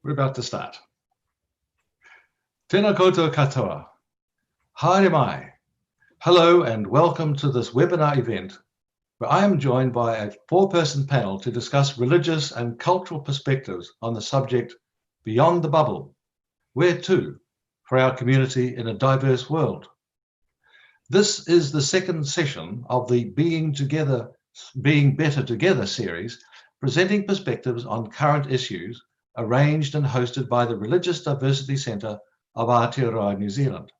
We're about to start. Tēnā koutou katoa. Haere mai. Hello and welcome to this webinar event where I am joined by a four-person panel to discuss religious and cultural perspectives on the subject Beyond the Bubble, Where To for our community in a diverse world. This is the second session of the Being Better Together series, presenting perspectives on current issues arranged and hosted by the Religious Diversity Centre of Aotearoa, New Zealand.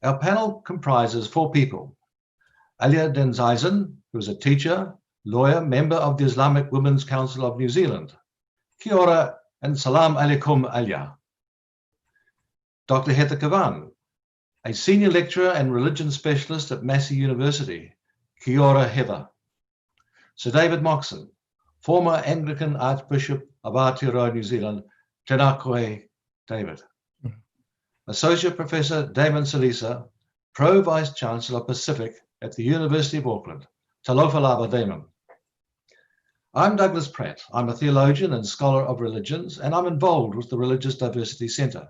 Our panel comprises four people. Alia Denzaisen, who is a teacher, lawyer, member of the Islamic Women's Council of New Zealand. Kia ora and salam alaikum, Alia. Dr. Heather Kavan, a senior lecturer and religion specialist at Massey University. Kia ora, Heather. Sir David Moxon, former Anglican Archbishop of Aotearoa, New Zealand. Tēnā koe, David. Associate Professor Damon Salisa, Pro Vice Chancellor Pacific at the University of Auckland. Talofa lava, Damon. I'm Douglas Pratt. I'm a theologian and scholar of religions, and I'm involved with the Religious Diversity Centre.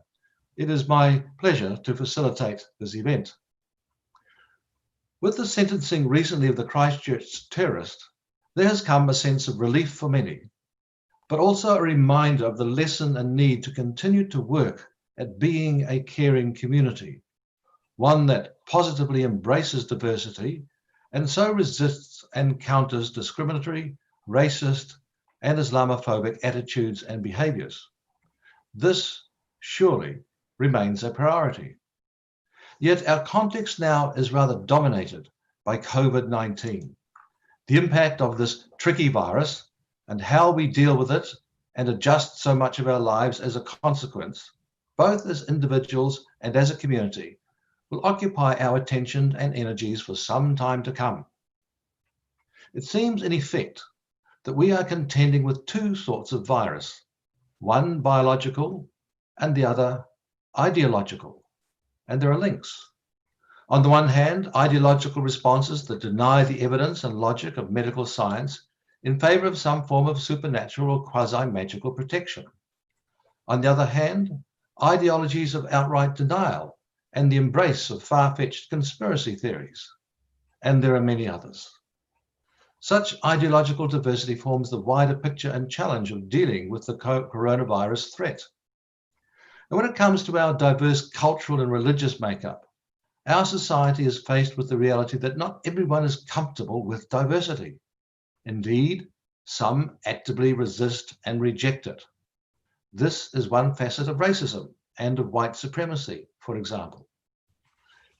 It is my pleasure to facilitate this event. With the sentencing recently of the Christchurch terrorist, there has come a sense of relief for many, but also a reminder of the lesson and need to continue to work at being a caring community, one that positively embraces diversity and so resists and counters discriminatory, racist, and Islamophobic attitudes and behaviours. This surely remains a priority. Yet our context now is rather dominated by COVID-19. The impact of this tricky virus and how we deal with it and adjust so much of our lives as a consequence, both as individuals and as a community, will occupy our attention and energies for some time to come. It seems in effect that we are contending with two sorts of virus, one biological and the other ideological, and there are links. On the one hand, ideological responses that deny the evidence and logic of medical science in favor of some form of supernatural or quasi-magical protection. On the other hand, ideologies of outright denial and the embrace of far-fetched conspiracy theories. And there are many others. Such ideological diversity forms the wider picture and challenge of dealing with the coronavirus threat. And when it comes to our diverse cultural and religious makeup, our society is faced with the reality that not everyone is comfortable with diversity. Indeed, some actively resist and reject it. This is one facet of racism and of white supremacy, for example.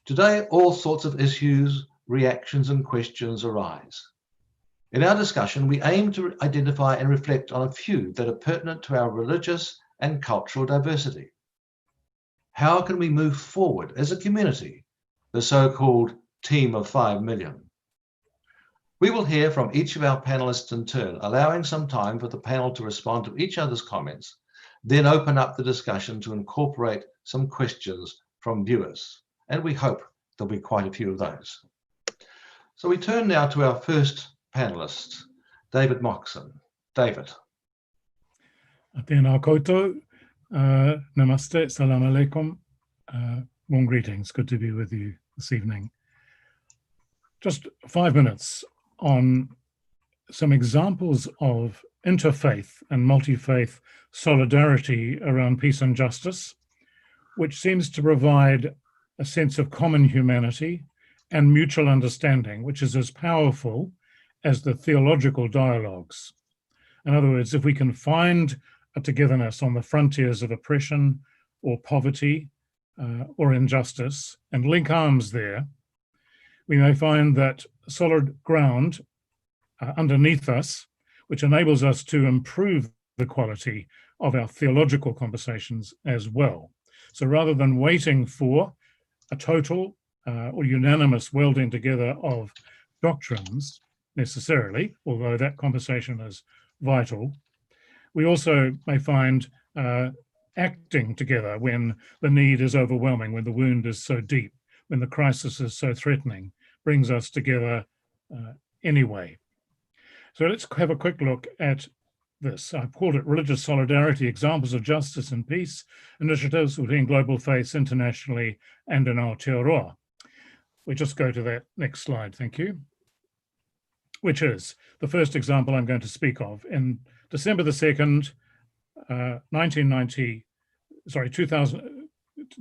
Today, all sorts of issues, reactions, and questions arise. In our discussion, we aim to identify and reflect on a few that are pertinent to our religious and cultural diversity. How can we move forward as a community, the so-called team of 5 million? We will hear from each of our panelists in turn, allowing some time for the panel to respond to each other's comments, then open up the discussion to incorporate some questions from viewers. And we hope there'll be quite a few of those. So we turn now to our first panelist, David Moxon. David. Tēnā koutou. Namaste, salam alaikum. Warm greetings. Good to be with you this evening. Just 5 minutes on some examples of interfaith and multi-faith solidarity around peace and justice, which seems to provide a sense of common humanity and mutual understanding, which is as powerful as the theological dialogues. In other words, if we can find a togetherness on the frontiers of oppression or poverty or injustice and link arms there, we may find that solid ground underneath us, which enables us to improve the quality of our theological conversations as well. So rather than waiting for a total or unanimous welding together of doctrines necessarily, although that conversation is vital, we also may find acting together when the need is overwhelming, when the wound is so deep, when the crisis is so threatening, brings us together anyway. So let's have a quick look at this. I've called it Religious Solidarity, Examples of Justice and Peace, Initiatives between Global Faiths internationally and in Aotearoa. We just go to that next slide, thank you, which is the first example I'm going to speak of. In December the 2nd, 2000,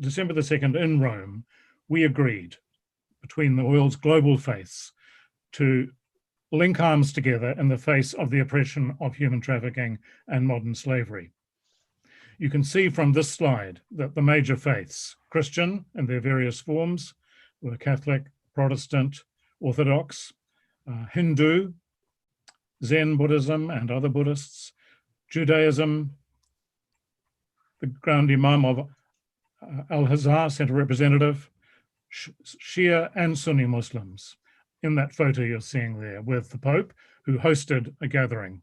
December the 2nd in Rome, we agreed between the world's global faiths to link arms together in the face of the oppression of human trafficking and modern slavery. You can see from this slide that the major faiths, Christian in their various forms, were Catholic, Protestant, Orthodox, Hindu, Zen Buddhism and other Buddhists, Judaism, the Grand Imam of Al-Azhar Center representative, Shia and Sunni Muslims. In that photo you're seeing there with the Pope, who hosted a gathering.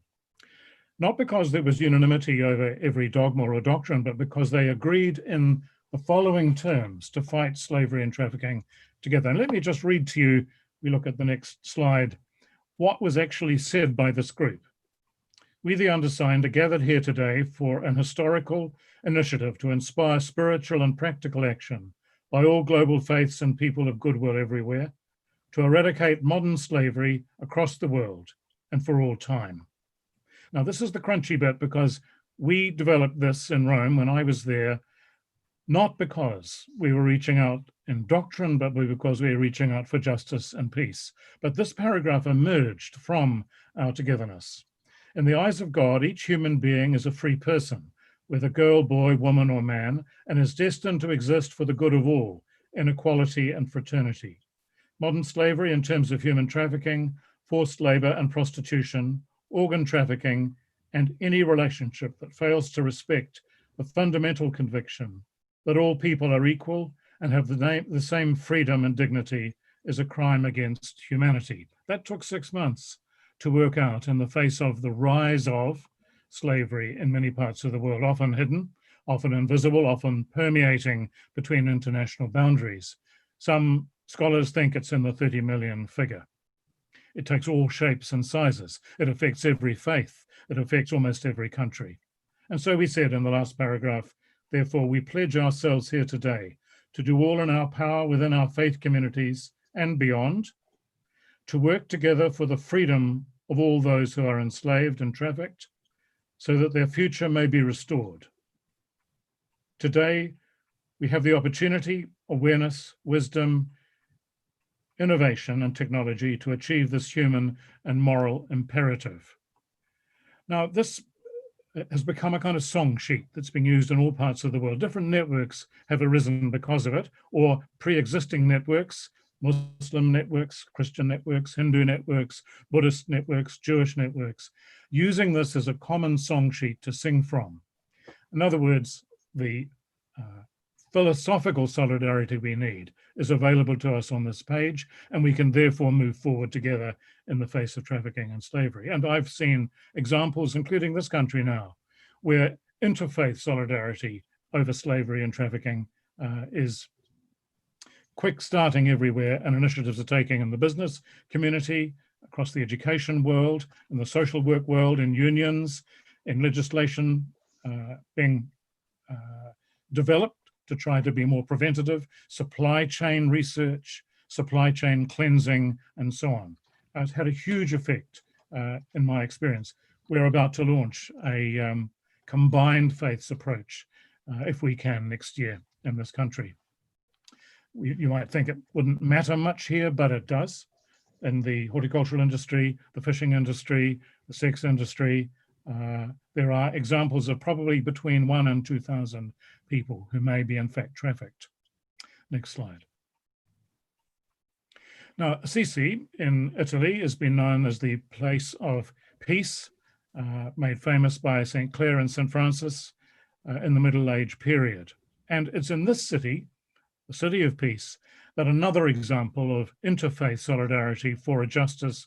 Not because there was unanimity over every dogma or doctrine, but because they agreed in the following terms to fight slavery and trafficking together. And let me just read to you, we look at the next slide, what was actually said by this group. We, the undersigned, are gathered here today for an historical initiative to inspire spiritual and practical action by all global faiths and people of goodwill everywhere, to eradicate modern slavery across the world and for all time. Now, this is the crunchy bit because we developed this in Rome when I was there, not because we were reaching out in doctrine, but because we were reaching out for justice and peace. But this paragraph emerged from our togetherness. In the eyes of God, each human being is a free person, whether girl, boy, woman, or man, and is destined to exist for the good of all, in equality and fraternity. Modern slavery in terms of human trafficking, forced labor and prostitution, organ trafficking, and any relationship that fails to respect the fundamental conviction that all people are equal and have the same freedom and dignity is a crime against humanity. That took 6 months to work out in the face of the rise of slavery in many parts of the world, often hidden, often invisible, often permeating between international boundaries. Some scholars think it's in the 30 million figure. It takes all shapes and sizes. It affects every faith. It affects almost every country. And so we said in the last paragraph, therefore, we pledge ourselves here today to do all in our power within our faith communities and beyond, to work together for the freedom of all those who are enslaved and trafficked, so that their future may be restored. Today, we have the opportunity, awareness, wisdom, innovation, and technology to achieve this human and moral imperative. Now, this has become a kind of song sheet that's being used in all parts of the world. Different networks have arisen because of it, or pre-existing networks, Muslim networks, Christian networks, Hindu networks, Buddhist networks, Jewish networks, using this as a common song sheet to sing from. In other words, the philosophical solidarity we need is available to us on this page, and we can therefore move forward together in the face of trafficking and slavery. And I've seen examples, including this country now, where interfaith solidarity over slavery and trafficking is quick starting everywhere, and initiatives are taking in the business community, across the education world, in the social work world, in unions, in legislation being developed to try to be more preventative, supply chain research, supply chain cleansing, and so on. It's had a huge effect in my experience. We're about to launch a combined faiths approach, if we can, next year in this country. You might think it wouldn't matter much here, but it does. In the horticultural industry, the fishing industry, the sex industry, there are examples of probably between 1,000 and 2,000 people who may be in fact trafficked. Next slide. Now, Assisi in Italy has been known as the place of peace, made famous by St. Clare and St. Francis in the Middle Age period. And it's in this city, the city of peace, that another example of interfaith solidarity for a justice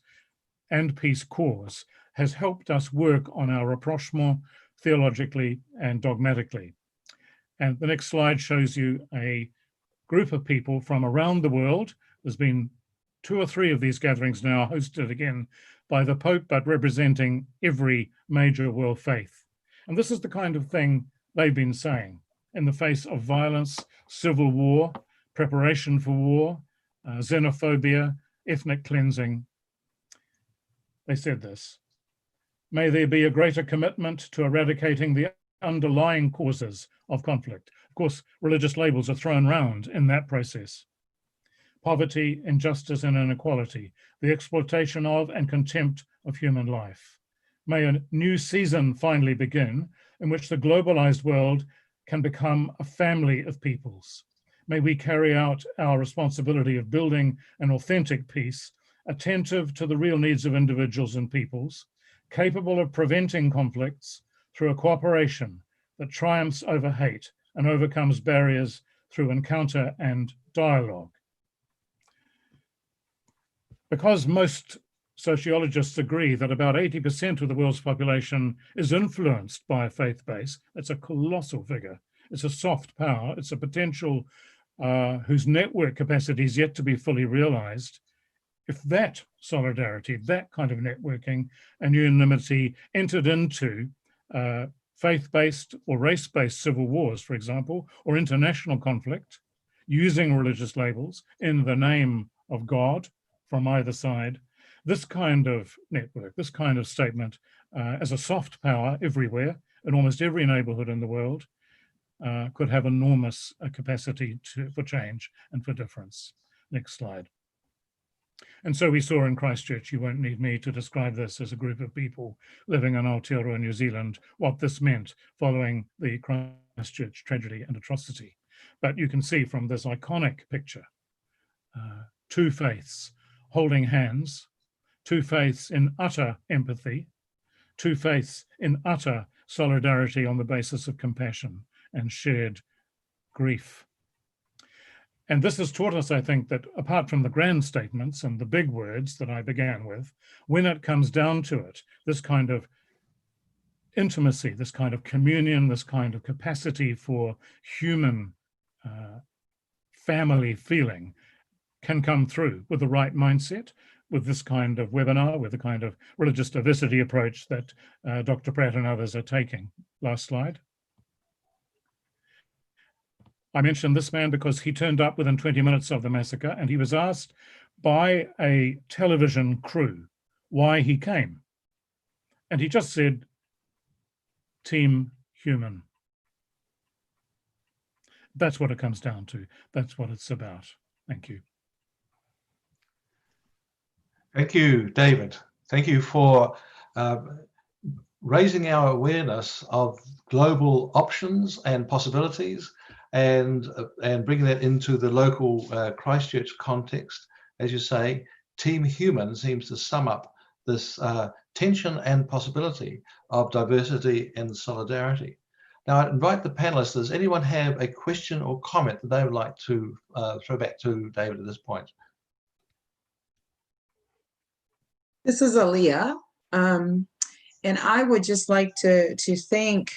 and peace cause has helped us work on our rapprochement theologically and dogmatically. And the next slide shows you a group of people from around the world. There's been 2 or 3 of these gatherings now hosted again by the Pope, but representing every major world faith. And this is the kind of thing they've been saying in the face of violence, civil war, preparation for war, xenophobia, ethnic cleansing. They said this: may there be a greater commitment to eradicating the underlying causes of conflict. Of course, religious labels are thrown around in that process. Poverty, injustice, and inequality, the exploitation of and contempt of human life. May a new season finally begin in which the globalized world can become a family of peoples. May we carry out our responsibility of building an authentic peace, attentive to the real needs of individuals and peoples, capable of preventing conflicts through a cooperation that triumphs over hate and overcomes barriers through encounter and dialogue. Because most sociologists agree that about 80% of the world's population is influenced by a faith base, it's a colossal figure. It's a soft power. It's a potential whose network capacity is yet to be fully realized. If that solidarity, that kind of networking and unanimity entered into faith-based or race-based civil wars, for example, or international conflict, using religious labels in the name of God from either side, this kind of network, this kind of statement as a soft power everywhere, in almost every neighborhood in the world, could have enormous capacity for change and for difference. Next slide. And so we saw in Christchurch, you won't need me to describe this as a group of people living in Aotearoa, New Zealand, what this meant following the Christchurch tragedy and atrocity. But you can see from this iconic picture, two faiths holding hands, two faiths in utter empathy, two faiths in utter solidarity on the basis of compassion and shared grief. And this has taught us, I think, that apart from the grand statements and the big words that I began with, when it comes down to it, this kind of intimacy, this kind of communion, this kind of capacity for human family feeling can come through with the right mindset, with this kind of webinar, with the kind of religious diversity approach that Dr. Pratt and others are taking. Last slide. I mentioned this man because he turned up within 20 minutes of the massacre, and he was asked by a television crew why he came. And he just said, team human. That's what it comes down to. That's what it's about. Thank you. Thank you, David. Thank you for raising our awareness of global options and possibilities, and bringing that into the local Christchurch context. As you say, Team Human seems to sum up this tension and possibility of diversity and solidarity. Now, I invite the panelists, does anyone have a question or comment that they would like to throw back to David at this point? This is Aaliyah. And I would just like to thank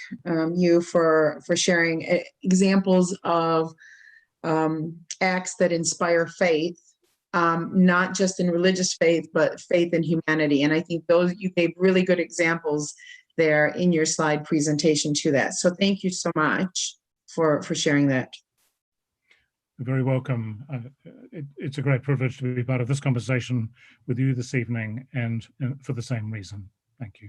you for sharing examples of acts that inspire faith, not just in religious faith, but faith in humanity. And I think those, you gave really good examples there in your slide presentation to that. So thank you so much for sharing that. You're very welcome. It's a great privilege to be part of this conversation with you this evening, and for the same reason. Thank you.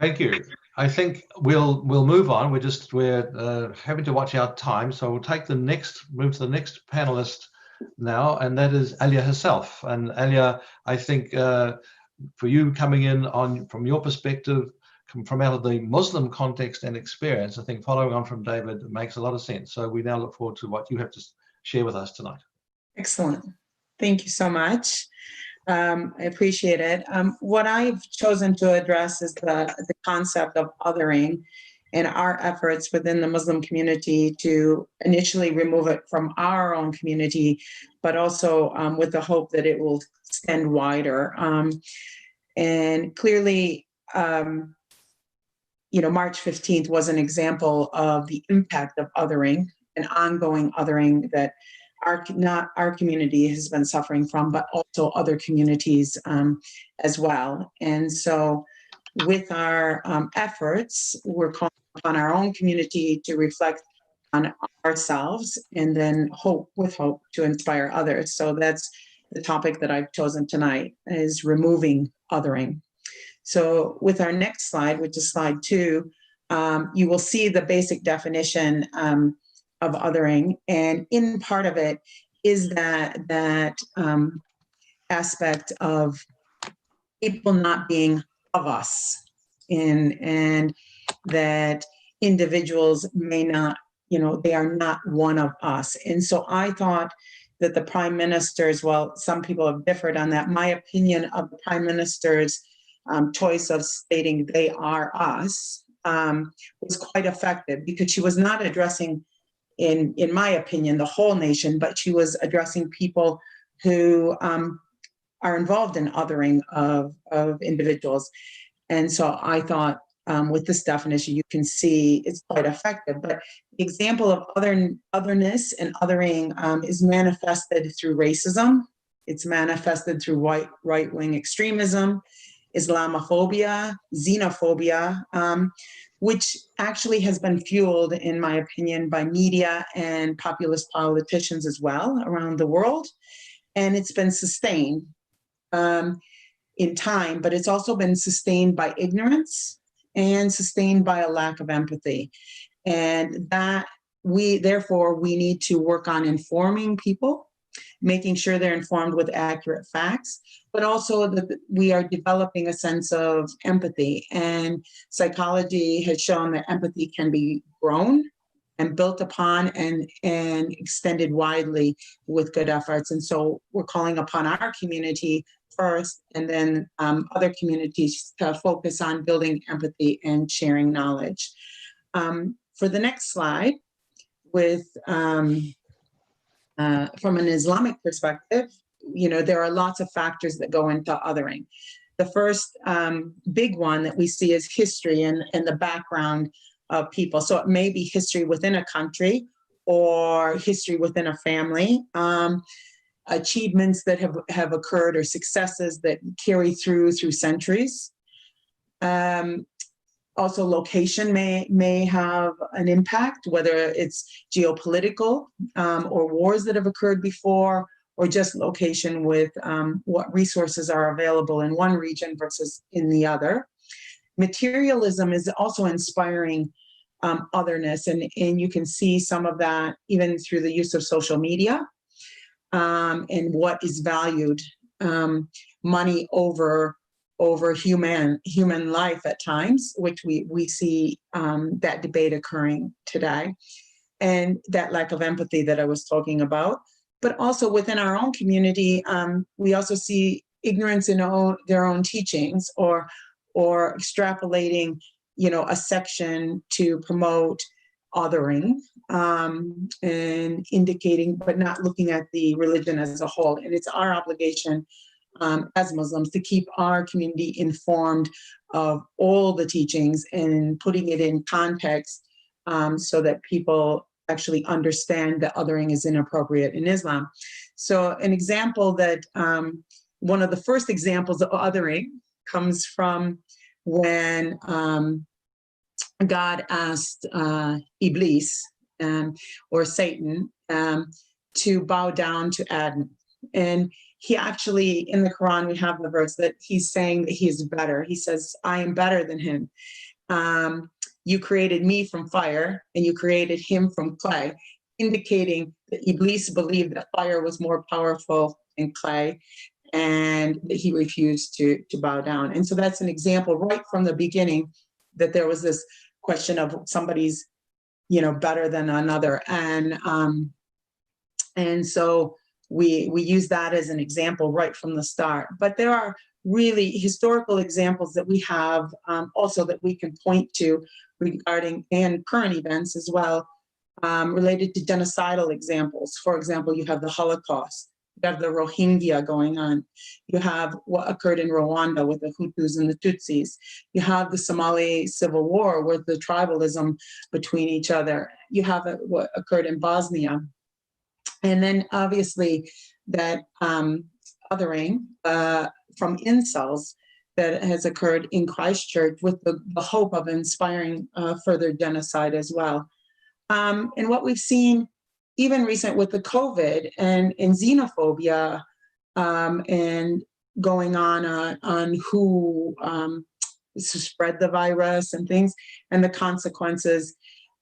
Thank you. I think we'll move on. We're having to watch our time, so we'll move to the next panelist now, and that is Alia herself. And Alia, I think for you coming in from your perspective, from out of the Muslim context and experience, I think following on from David makes a lot of sense. So we now look forward to what you have to share with us tonight. Excellent. Thank you so much. I appreciate it. What I've chosen to address is the concept of othering and our efforts within the Muslim community to initially remove it from our own community, but also with the hope that it will extend wider. And clearly, March 15th was an example of the impact of othering, an ongoing othering that not our community has been suffering from, but also other communities as well. And so with our efforts, we're calling upon our own community to reflect on ourselves, and then hope to inspire others. So that's the topic that I've chosen tonight, is removing othering. So with our next slide, which is slide 2, you will see the basic definition of othering, and in part of it is that aspect of people not being of us, and that individuals may not, they are not one of us. And so I thought that the Prime Minister's, well, some people have differed on that, my opinion of the Prime Minister's choice of stating they are us was quite effective, because she was not addressing, in my opinion, the whole nation, but she was addressing people who are involved in othering of individuals. And so I thought with this definition, you can see it's quite effective. But the example of otherness and othering is manifested through racism. It's manifested through right-wing extremism, Islamophobia, xenophobia, which actually has been fueled, in my opinion, by media and populist politicians as well around the world. And it's been sustained in time, but it's also been sustained by ignorance and sustained by a lack of empathy. And that therefore we need to work on informing people, making sure they're informed with accurate facts, but also that we are developing a sense of empathy. And psychology has shown that empathy can be grown and built upon and extended widely with good efforts. And so we're calling upon our community first, and then other communities to focus on building empathy and sharing knowledge. For the next slide, with from an Islamic perspective, there are lots of factors that go into othering. The first big one that we see is history and the background of people. So it may be history within a country or history within a family, achievements that have occurred or successes that carry through centuries. Also, location may have an impact, whether it's geopolitical or wars that have occurred before, or just location with what resources are available in one region versus in the other. Materialism is also inspiring otherness, and you can see some of that even through the use of social media and what is valued, money over human life at times, which we see that debate occurring today, and that lack of empathy that I was talking about. But also within our own community, we also see ignorance in their own teachings, or extrapolating, a section to promote othering and indicating, but not looking at the religion as a whole. And it's our obligation as Muslims to keep our community informed of all the teachings and putting it in context so that people actually understand that othering is inappropriate in Islam. So an example that one of the first examples of othering comes from when God asked Iblis or Satan to bow down to Adam. And he actually, in the Quran, we have the verse that he's saying that he is better. He says, I am better than him. You created me from fire and you created him from clay, indicating that Iblis believed that fire was more powerful than clay, and that he refused to bow down. And so that's an example right from the beginning that there was this question of somebody's, better than another. And so we use that as an example right from the start. But there are really historical examples that we have also that we can point to regarding, and current events as well, related to genocidal examples. For example, you have the Holocaust, you have the Rohingya going on, you have what occurred in Rwanda with the Hutus and the Tutsis, you have the Somali civil war with the tribalism between each other, you have what occurred in Bosnia. And then obviously that othering from incels that has occurred in Christchurch with the hope of inspiring further genocide as well. And what we've seen even recent with the COVID and xenophobia and going on who spread the virus and things, and the consequences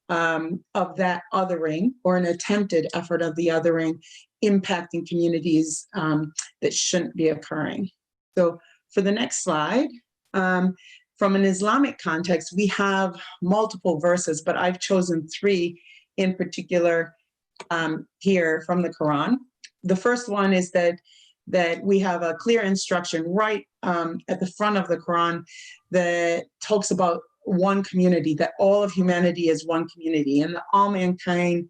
of that othering or an attempted effort of the othering impacting communities that shouldn't be occurring. So for the next slide, from an Islamic context, we have multiple verses, but I've chosen 3 in particular here from the Quran. The first one is that we have a clear instruction right at the front of the Quran that talks about one community, that all of humanity is one community, and that all mankind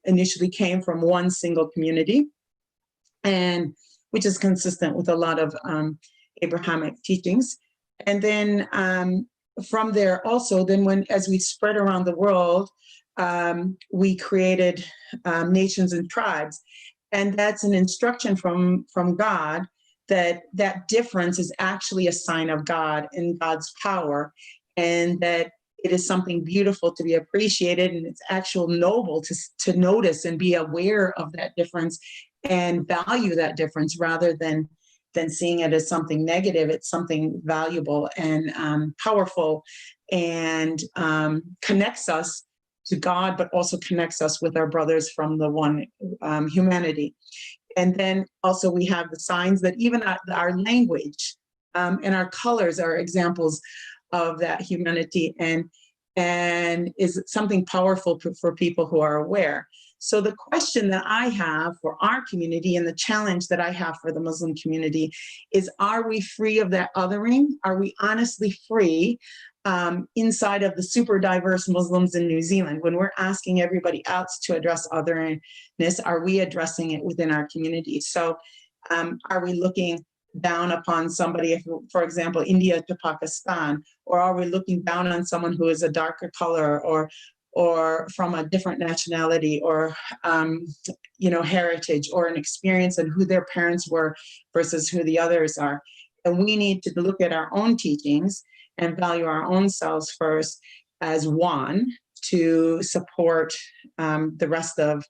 initially came from one single community, and which is consistent with a lot of Abrahamic teachings. And then from there also, then as we spread around the world, we created nations and tribes. And that's an instruction from God that difference is actually a sign of God and God's power, and that it is something beautiful to be appreciated, and it's actually noble to notice and be aware of that difference and value that difference rather than seeing it as something negative. It's something valuable and powerful, and connects us to God, but also connects us with our brothers from the one humanity. And then also we have the signs that even our language and our colors are examples of that humanity, and is something powerful for people who are aware. So the question that I have for our community, and the challenge that I have for the Muslim community, is: are we free of that othering? Are we honestly free inside of the super diverse Muslims in New Zealand? When we're asking everybody else to address otherness, are we addressing it within our community? So are we looking down upon somebody, for example, India to Pakistan, or are we looking down on someone who is a darker color or from a different nationality, or heritage, or an experience, and who their parents were versus who the others are? And we need to look at our own teachings and value our own selves first as one, to support the rest of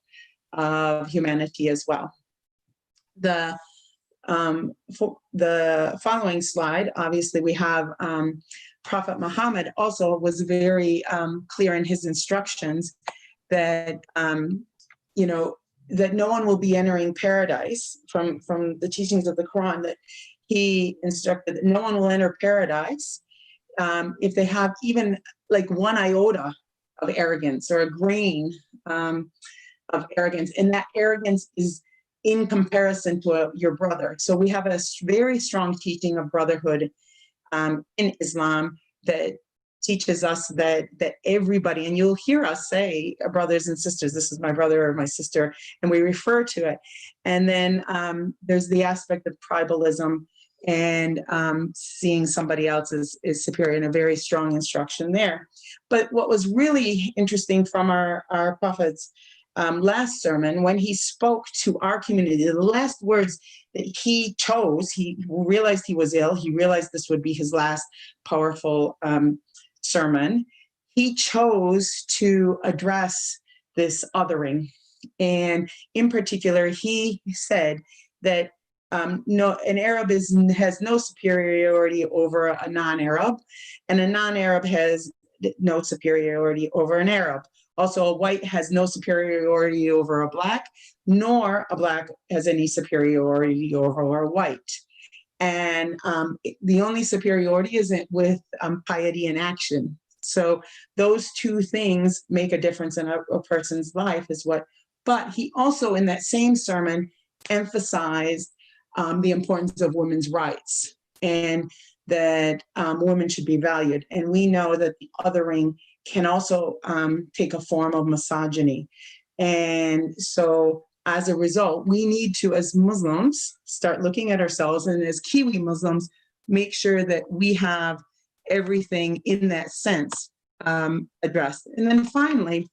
humanity as well. For the following slide, obviously we have Prophet Muhammad also was very clear in his instructions that that no one will be entering paradise, from the teachings of the Quran, that he instructed that no one will enter paradise if they have even like one iota of arrogance or a grain of arrogance, and that arrogance is in comparison to your brother. So we have a very strong teaching of brotherhood in Islam that teaches us that everybody, and you'll hear us say, brothers and sisters, this is my brother or my sister, and we refer to it. And then there's the aspect of tribalism and seeing somebody else as superior, and a very strong instruction there. But what was really interesting from our Prophet's last sermon, when he spoke to our community, the last words that he chose, he realized he was ill, he realized this would be his last powerful sermon, he chose to address this othering. And in particular, he said that no, an Arab has no superiority over a non-Arab, and a non-Arab has no superiority over an Arab. Also, a white has no superiority over a black, nor a black has any superiority over a white. And the only superiority is with piety and action. So those two things make a difference in a person's life, but he also in that same sermon emphasized the importance of women's rights, and that women should be valued. And we know that the othering can also take a form of misogyny. And so as a result, we need to, as Muslims, start looking at ourselves, and as Kiwi Muslims, make sure that we have everything in that sense addressed. And then finally,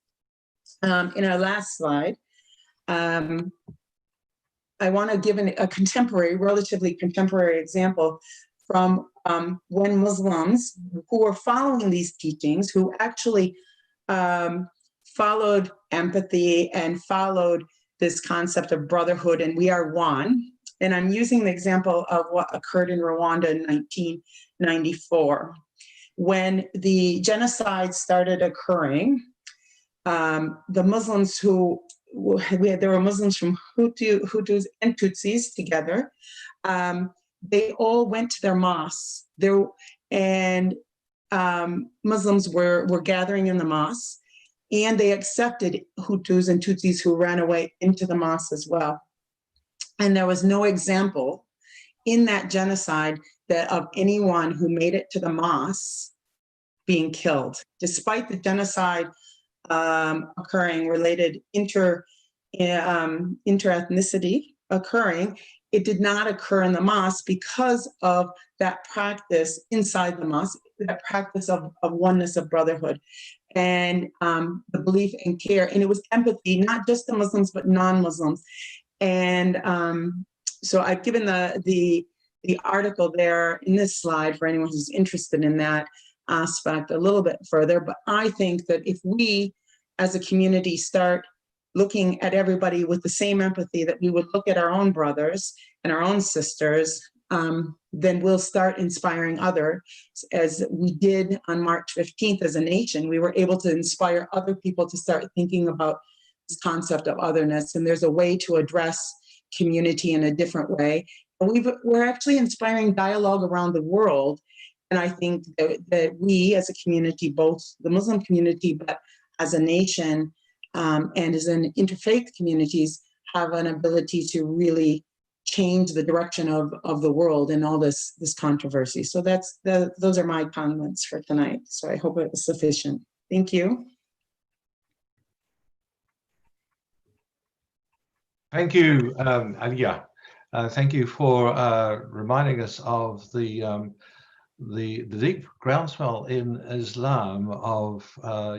in our last slide, I want to give a contemporary, relatively contemporary example from when Muslims who were following these teachings, who actually followed empathy and followed this concept of brotherhood and we are one. And I'm using the example of what occurred in Rwanda in 1994. When the genocide started occurring, the Muslims there were Muslims from Hutus and Tutsis together. They all went to their mosques. Muslims were gathering in the mosques, and they accepted Hutus and Tutsis who ran away into the mosque as well. And there was no example in that genocide of anyone who made it to the mosque being killed, despite the genocide occurring, related interethnicity occurring. It did not occur in the mosque because of that practice inside the mosque, that practice of oneness, of brotherhood, and the belief and care. And it was empathy, not just the Muslims, but non-Muslims. And so I've given the article there in this slide for anyone who's interested in that aspect a little bit further. But I think that if we as a community start looking at everybody with the same empathy that we would look at our own brothers and our own sisters, then we'll start inspiring others, as we did on March 15th as a nation. We were able to inspire other people to start thinking about this concept of otherness, and there's a way to address community in a different way. And we're actually inspiring dialogue around the world, and I think that we as a community, both the Muslim community, but as a nation, and as an interfaith communities, have an ability to really change the direction of the world in all this controversy. So those are my comments for tonight. So I hope it was sufficient. Thank you. Thank you, Aliyah. Thank you for reminding us of the deep groundswell in Islam of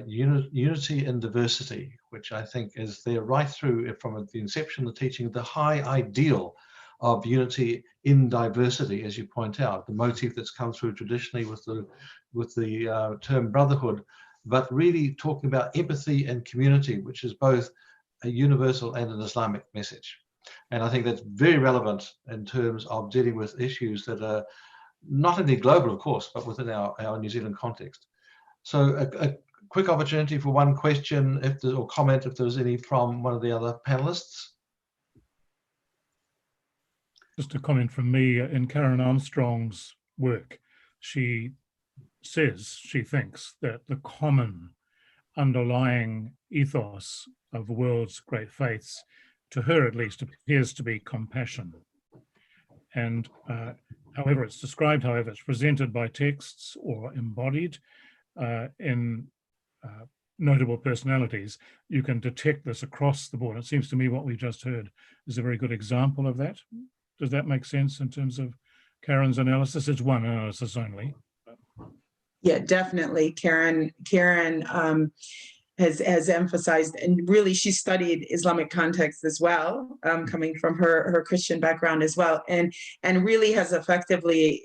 unity in diversity, which I think is there right through from the inception of the teaching, the high ideal of unity in diversity, as you point out, the motif that's come through traditionally with the term brotherhood, but really talking about empathy and community, which is both a universal and an Islamic message. And I think that's very relevant in terms of dealing with issues that are not only global, of course, but within our New Zealand context. So a quick opportunity for one question or comment, if there's any from one of the other panelists. Just a comment from me. In Karen Armstrong's work, she says she thinks that the common underlying ethos of the world's great faiths, to her at least, appears to be compassion. And however it's described, however it's presented by texts or embodied in notable personalities, you can detect this across the board. It seems to me what we just heard is a very good example of that. Does that make sense in terms of Karen's analysis? It's one analysis only. Yeah, definitely. Karen has emphasized, and really she studied Islamic context as well, coming from her Christian background as well, and really has effectively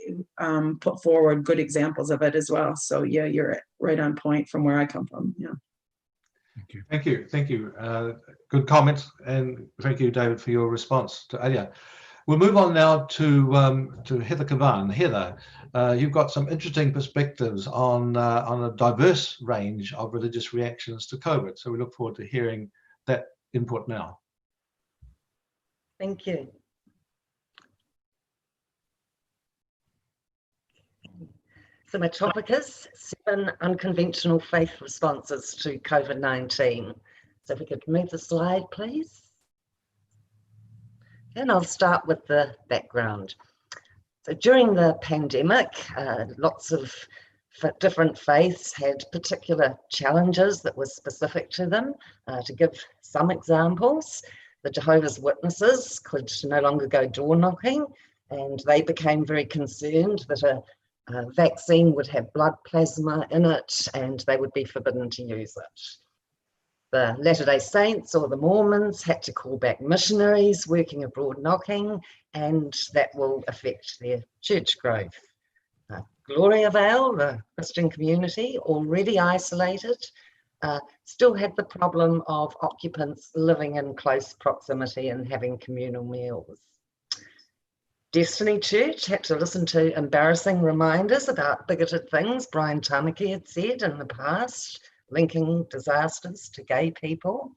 put forward good examples of it as well. So yeah, you're right on point from where I come from. Yeah. Thank you. Thank you. Thank you. Good comments, and thank you, David, for your response to Aliyah. We'll move on now to Heather Kavan. Heather, you've got some interesting perspectives on a diverse range of religious reactions to COVID. So we look forward to hearing that input now. Thank you. So my topic is 7 unconventional faith responses to COVID-19. So if we could move the slide, please. And I'll start with the background. So during the pandemic, lots of different faiths had particular challenges that were specific to them. To give some examples, the Jehovah's Witnesses could no longer go door knocking, and they became very concerned that a vaccine would have blood plasma in it and they would be forbidden to use it. The Latter-day Saints or the Mormons had to call back missionaries working abroad knocking, and that will affect their church growth. Gloriavale, the Christian community, already isolated, still had the problem of occupants living in close proximity and having communal meals. Destiny Church had to listen to embarrassing reminders about bigoted things Brian Tamaki had said in the past, linking disasters to gay people.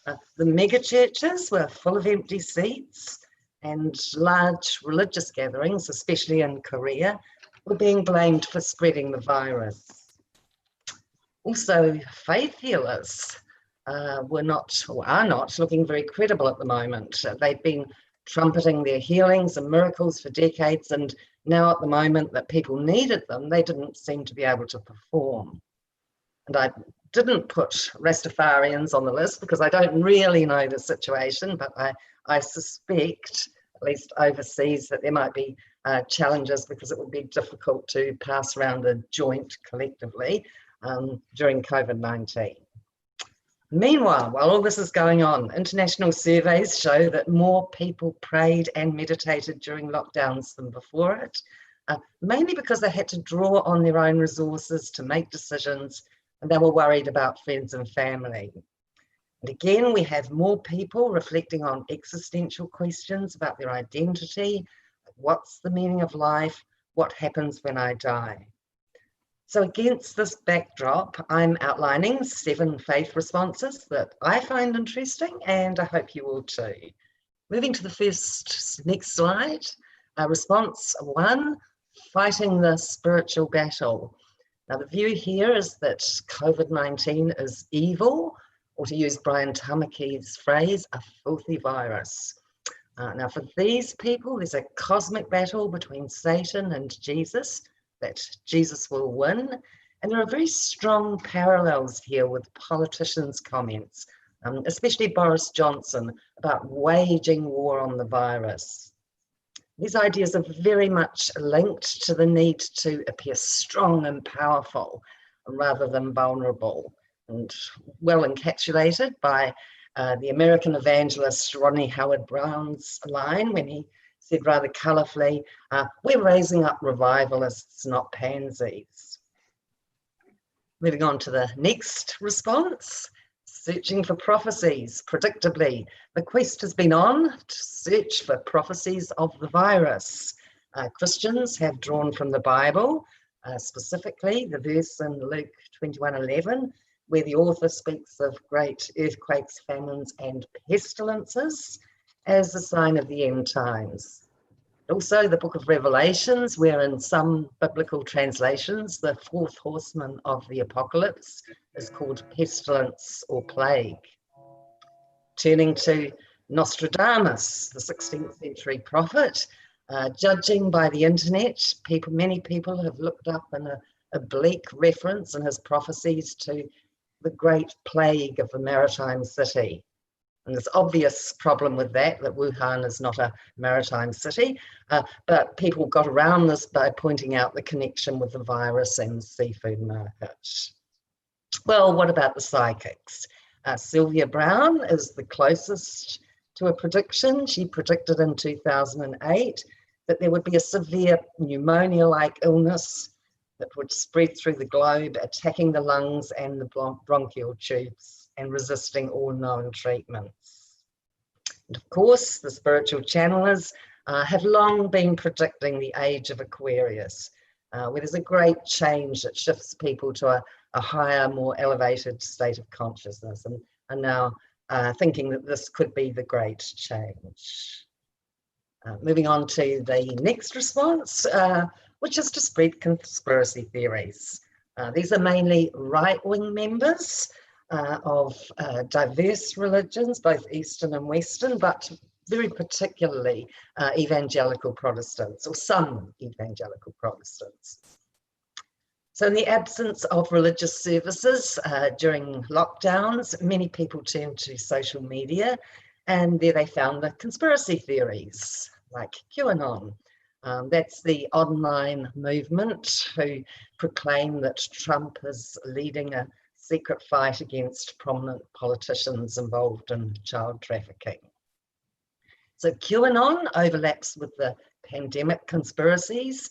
The mega churches were full of empty seats, and large religious gatherings, especially in Korea, were being blamed for spreading the virus. Also, faith healers were not, or are not, looking very credible at the moment. They've been trumpeting their healings and miracles for decades, and now at the moment that people needed them, they didn't seem to be able to perform. And I didn't put Rastafarians on the list because I don't really know the situation, but I suspect, at least overseas, that there might be challenges because it would be difficult to pass around a joint collectively during COVID-19. Meanwhile, while all this is going on, international surveys show that more people prayed and meditated during lockdowns than before it, mainly because they had to draw on their own resources to make decisions, and they were worried about friends and family. And again, we have more people reflecting on existential questions about their identity. What's the meaning of life? What happens when I die? So against this backdrop, I'm outlining 7 faith responses that I find interesting, and I hope you will too. Moving to the next slide, response 1, fighting the spiritual battle. Now the view here is that COVID-19 is evil, or to use Brian Tamaki's phrase, a filthy virus. Now for these people, there's a cosmic battle between Satan and Jesus, that Jesus will win. And there are very strong parallels here with politicians' comments, especially Boris Johnson, about waging war on the virus. These ideas are very much linked to the need to appear strong and powerful rather than vulnerable, and well encapsulated by the American evangelist Rodney Howard-Browne's line when he said rather colourfully, we're raising up revivalists, not pansies. Moving on to the next response, searching for prophecies. Predictably, the quest has been on to search for prophecies of the virus. Christians have drawn from the Bible, specifically the verse in Luke 21:11, where the author speaks of great earthquakes, famines, and pestilences as a sign of the end times. Also, the book of Revelations, where in some biblical translations, the 4th horseman of the apocalypse is called pestilence or plague. Turning to Nostradamus, the 16th century prophet, judging by the internet, many people have looked up an oblique reference in his prophecies to the great plague of the maritime city. And there's obvious problem with that Wuhan is not a maritime city, but people got around this by pointing out the connection with the virus and seafood market. Well, what about the psychics? Sylvia Browne is the closest to a prediction. She predicted in 2008 that there would be a severe pneumonia-like illness that would spread through the globe, attacking the lungs and the bronchial tubes, and resisting all known treatments. And of course, the spiritual channelers have long been predicting the age of Aquarius, where there's a great change that shifts people to a higher, more elevated state of consciousness, and are now thinking that this could be the great change. Moving on to the next response, which is to spread conspiracy theories. These are mainly right-wing members of diverse religions, both Eastern and Western, but very particularly evangelical Protestants, or some evangelical Protestants. So in the absence of religious services during lockdowns, many people turned to social media, and there they found the conspiracy theories, like QAnon. That's the online movement who proclaim that Trump is leading a secret fight against prominent politicians involved in child trafficking. So QAnon overlaps with the pandemic conspiracies,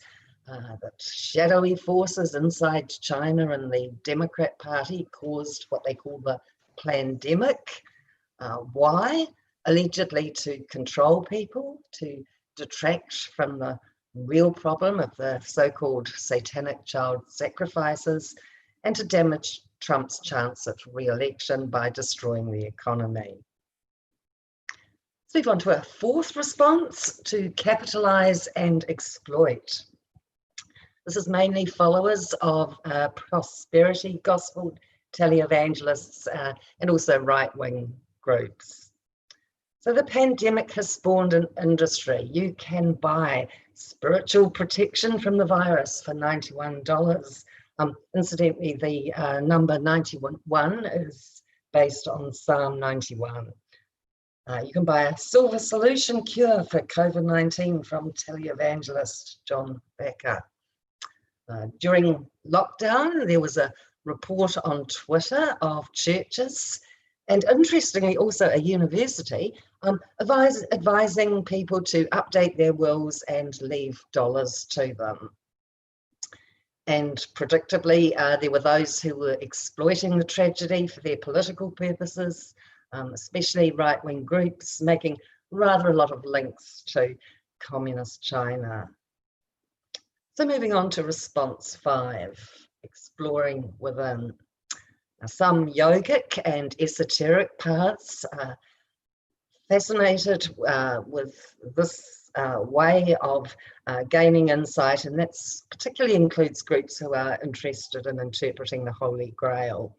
that shadowy forces inside China and the Democrat Party caused what they call the plandemic. Why? Allegedly to control people, to detract from the real problem of the so-called satanic child sacrifices, and to damage Trump's chance at re-election by destroying the economy. Let's move on to a fourth response: to capitalise and exploit. This is mainly followers of prosperity gospel televangelists and also right-wing groups. So the pandemic has spawned an industry. You can buy spiritual protection from the virus for $91. Incidentally, the number 91 is based on Psalm 91. You can buy a silver solution cure for COVID-19 from televangelist John Becker. During lockdown, there was a report on Twitter of churches and, interestingly, also a university advising people to update their wills and leave dollars to them. And predictably, there were those who were exploiting the tragedy for their political purposes, especially right-wing groups, making rather a lot of links to communist China. So moving on to response 5, exploring within. Some yogic and esoteric paths are fascinated with this way of gaining insight, and that particularly includes groups who are interested in interpreting the Holy Grail.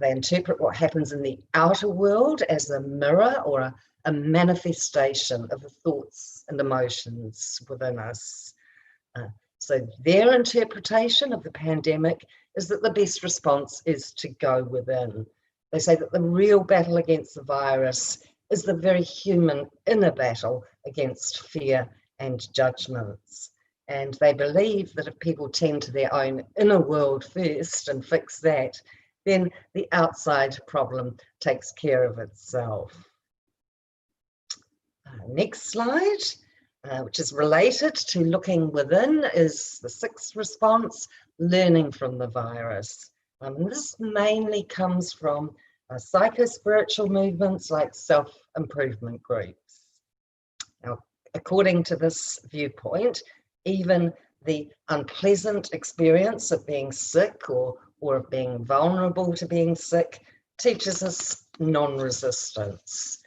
They interpret what happens in the outer world as a mirror or a manifestation of the thoughts and emotions within us. So their interpretation of the pandemic is that the best response is to go within. They say that the real battle against the virus is the very human inner battle against fear and judgments. And they believe that if people tend to their own inner world first and fix that, then the outside problem takes care of itself. Next slide. Which is related to looking within, is the 6th response: learning from the virus. This mainly comes from psycho-spiritual movements like self-improvement groups. Now, according to this viewpoint, even the unpleasant experience of being sick or of being vulnerable to being sick teaches us non-resistance.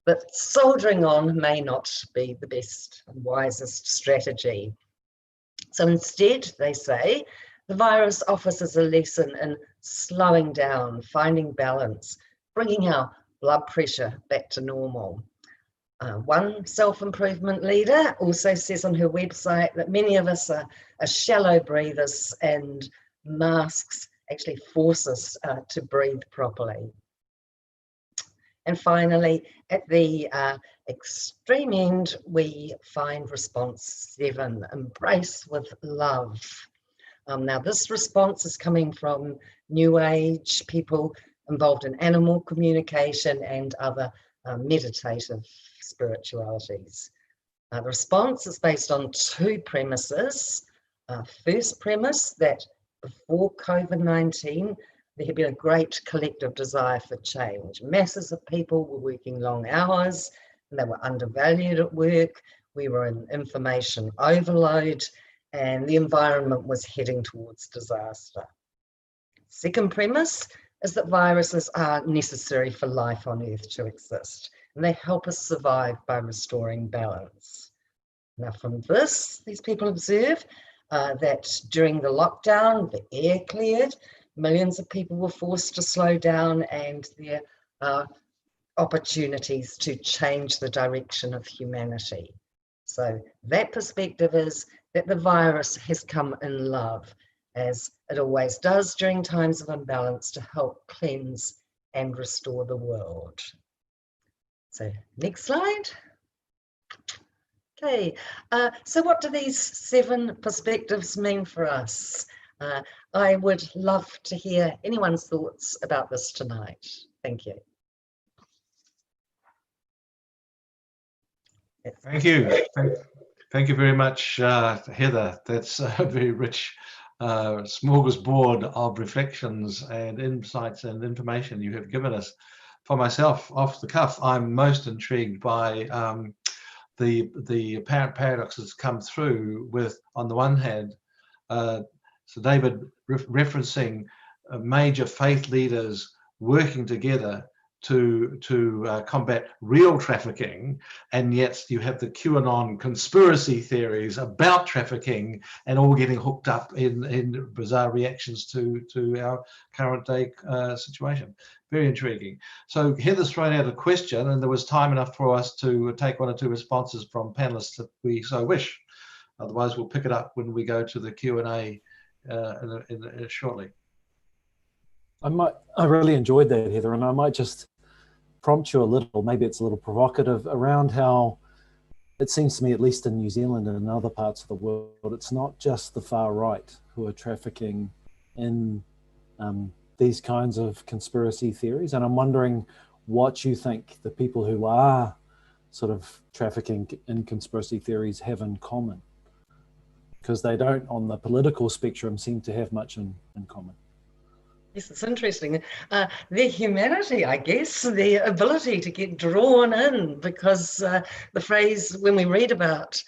But soldiering on may not be the best and wisest strategy. So instead, they say, the virus offers us a lesson in slowing down, finding balance, bringing our blood pressure back to normal. One self-improvement leader also says on her website that many of us are shallow breathers, and masks actually force us to breathe properly. And finally, at the extreme end, we find response 7, embrace with love. Now, this response is coming from New Age people involved in animal communication and other meditative spiritualities. The response is based on 2 premises. First premise, that before COVID-19, there had been a great collective desire for change. Masses of people were working long hours, and they were undervalued at work. We were in information overload, and the environment was heading towards disaster. Second premise is that viruses are necessary for life on Earth to exist, and they help us survive by restoring balance. Now, from this, these people observe that during the lockdown, the air cleared, millions of people were forced to slow down, and there are opportunities to change the direction of humanity. So that perspective is that the virus has come in love, as it always does during times of imbalance, to help cleanse and restore the world. So next slide. Okay, so what do these 7 perspectives mean for us? I would love to hear anyone's thoughts about this tonight. Thank you. Thank you. Thank you very much, Heather. That's a very rich smorgasbord of reflections and insights and information you have given us. For myself, off the cuff, I'm most intrigued by the apparent paradoxes come through with, on the one hand, so David referencing major faith leaders working together to combat real trafficking, and yet you have the QAnon conspiracy theories about trafficking and all getting hooked up in bizarre reactions to our current day situation. Very intriguing. So Heather's thrown out a question, and there was time enough for us to take one or two responses from panelists if we so wish. Otherwise, we'll pick it up when we go to the Q&A shortly. I really enjoyed that, Heather, and I might just prompt you a little, maybe it's a little provocative, around how it seems to me, at least in New Zealand and in other parts of the world, it's not just the far right who are trafficking in these kinds of conspiracy theories. And I'm wondering what you think the people who are sort of trafficking in conspiracy theories have in common, because they don't, on the political spectrum, seem to have much in common. Yes, it's interesting. Their humanity, I guess, their ability to get drawn in, because the phrase when we read about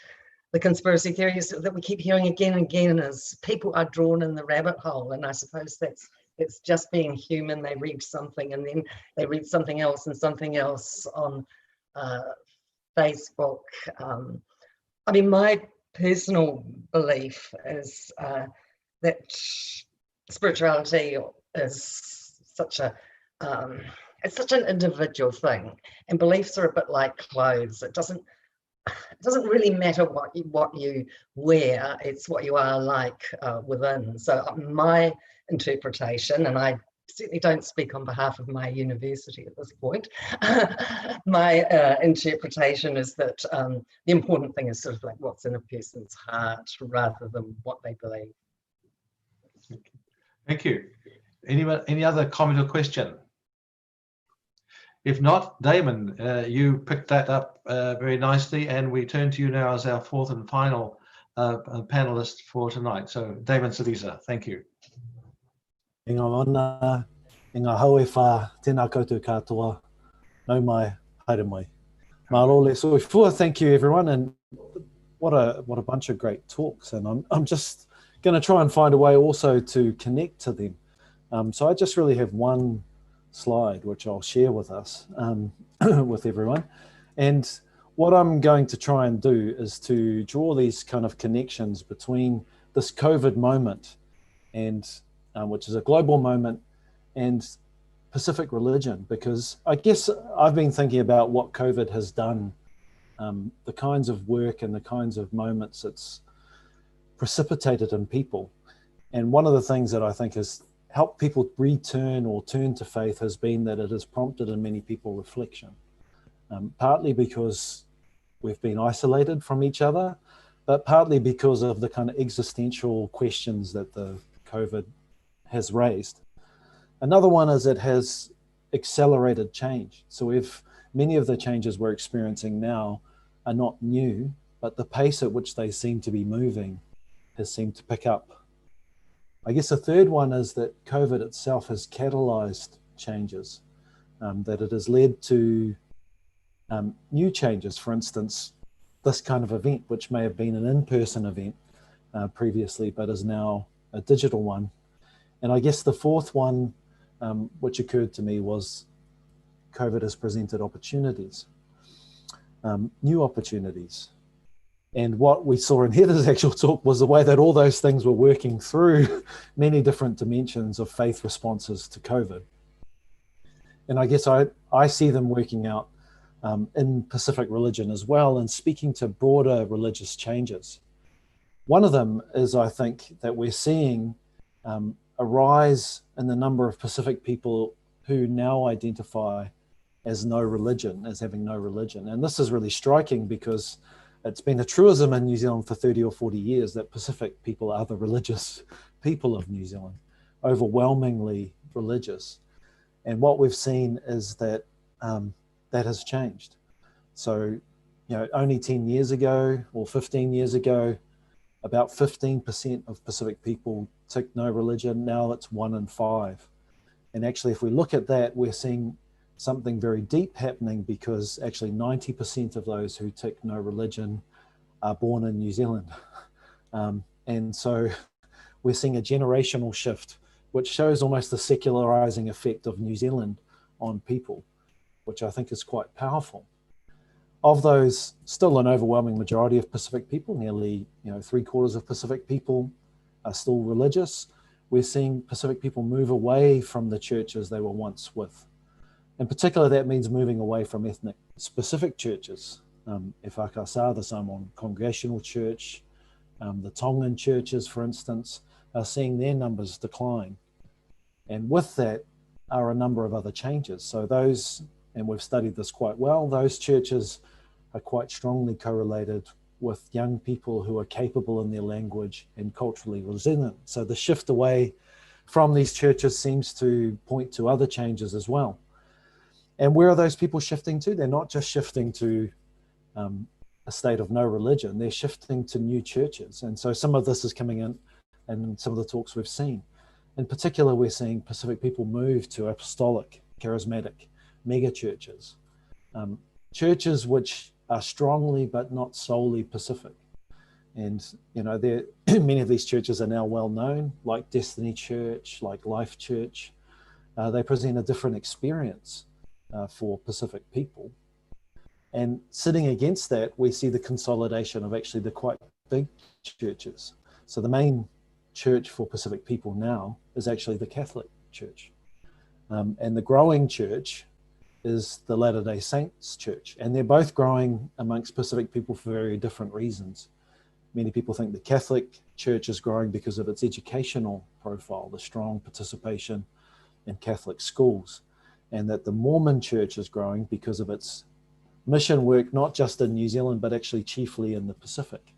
the conspiracy theories that we keep hearing again and again is people are drawn in the rabbit hole. And I suppose it's just being human. They read something and then they read something else and something else on Facebook. I mean, my personal belief is that spirituality is such a it's such an individual thing, and beliefs are a bit like clothes. It doesn't really matter what you wear, it's what you are like within. So my interpretation, and I certainly don't speak on behalf of my university at this point, my interpretation is that the important thing is sort of like what's in a person's heart rather than what they believe. Thank you. Any other comment or question? If not, Damon, you picked that up very nicely, and we turn to you now as our fourth and final panelist for tonight. So, Damon Salisa, thank you. Inga mana, inga haue wha, tēnā koutou katoa, nau mai, haere mai. Mā role soifua, thank you everyone, and what a bunch of great talks, and I'm just going to try and find a way also to connect to them. So I just really have one slide which I'll share with us, with everyone. And what I'm going to try and do is to draw these kind of connections between this COVID moment, and which is a global moment, and Pacific religion, because I guess I've been thinking about what COVID has done, the kinds of work and the kinds of moments it's precipitated in people. And one of the things that I think has helped people return or turn to faith has been that it has prompted in many people reflection, partly because we've been isolated from each other, but partly because of the kind of existential questions that the COVID has raised. Another one is it has accelerated change. So if many of the changes we're experiencing now are not new, but the pace at which they seem to be moving has seemed to pick up. I guess a third one is that COVID itself has catalyzed changes, that it has led to new changes. For instance, this kind of event, which may have been an in-person event previously, but is now a digital one. And I guess the fourth one, which occurred to me, was COVID has presented opportunities, new opportunities. And what we saw in Heather's actual talk was the way that all those things were working through many different dimensions of faith responses to COVID. And I guess I see them working out in Pacific religion as well, and speaking to broader religious changes. One of them is, I think, that we're seeing a rise in the number of Pacific people who now identify as no religion, as having no religion. And this is really striking because it's been a truism in New Zealand for 30 or 40 years that Pacific people are the religious people of New Zealand, overwhelmingly religious. And what we've seen is that that has changed. So, only 10 years ago or 15 years ago, about 15% of Pacific people ticked no religion. Now it's 1 in 5. And actually, if we look at that, we're seeing something very deep happening, because actually 90% of those who tick no religion are born in New Zealand. And so we're seeing a generational shift, which shows almost the secularizing effect of New Zealand on people, which I think is quite powerful. Of those, still an overwhelming majority of Pacific people, nearly 3/4 of Pacific people are still religious. We're seeing Pacific people move away from the churches they were once with. In particular, that means moving away from ethnic specific churches. E whakasā, the Samoan Congregational Church, the Tongan churches, for instance, are seeing their numbers decline. And with that are a number of other changes. So those, and we've studied this quite well, those churches are quite strongly correlated with young people who are capable in their language and culturally resilient. So the shift away from these churches seems to point to other changes as well. And where are those people shifting to? They're not just shifting to a state of no religion, they're shifting to new churches. And so some of this is coming in some of the talks we've seen. In particular, we're seeing Pacific people move to apostolic, charismatic, mega churches. Churches which are strongly but not solely Pacific. And many of these churches are now well known, like Destiny Church, like Life Church. They present a different experience for Pacific people. And sitting against that, we see the consolidation of actually the quite big churches. So the main church for Pacific people now is actually the Catholic Church. And the growing church is the Latter-day Saints Church. And they're both growing amongst Pacific people for very different reasons. Many people think the Catholic Church is growing because of its educational profile, the strong participation in Catholic schools, and that the Mormon Church is growing because of its mission work, not just in New Zealand, but actually chiefly in the Pacific.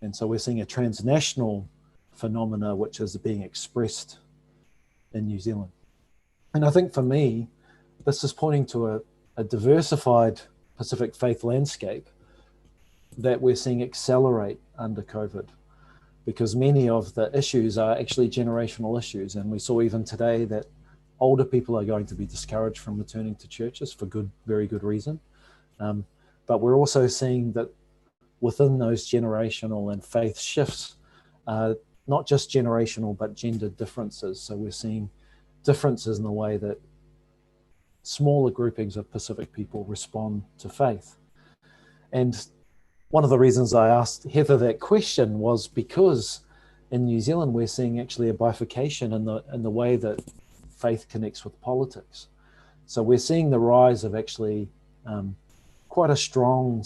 And so we're seeing a transnational phenomena which is being expressed in New Zealand. And I think for me, this is pointing to a diversified Pacific faith landscape that we're seeing accelerate under COVID, because many of the issues are actually generational issues. And we saw even today that older people are going to be discouraged from returning to churches for very good reason. But we're also seeing that within those generational and faith shifts, not just generational, but gender differences. So we're seeing differences in the way that smaller groupings of Pacific people respond to faith. And one of the reasons I asked Heather that question was because in New Zealand, we're seeing actually a bifurcation in the way that faith connects with politics. So we're seeing the rise of actually quite a strong